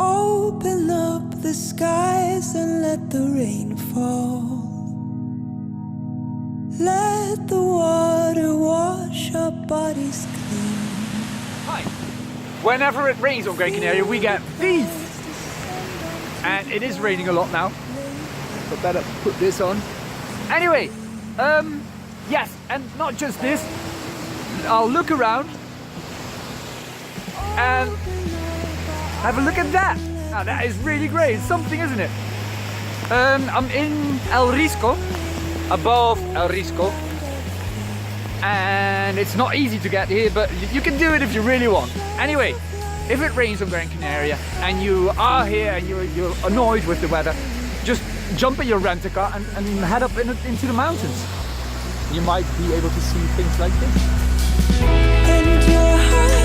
Open up the skies and let the rain fall. Let the water wash our bodies clean. Hi. Whenever it rains on Gran Canaria, we get these. And it is raining a lot now. So better put this on. Anyway, yes, and not just this. I'll look around and have a look at that. Now that is really great. It's something, isn't it? I'm in El Risco, above El Risco, and it's not easy to get here, but you can do it if you really want. Anyway, if it rains on Gran Canaria and you are here and you're annoyed with the weather, just jump in your rent-a-car and head up into the mountains. You might be able to see things like this. And your heart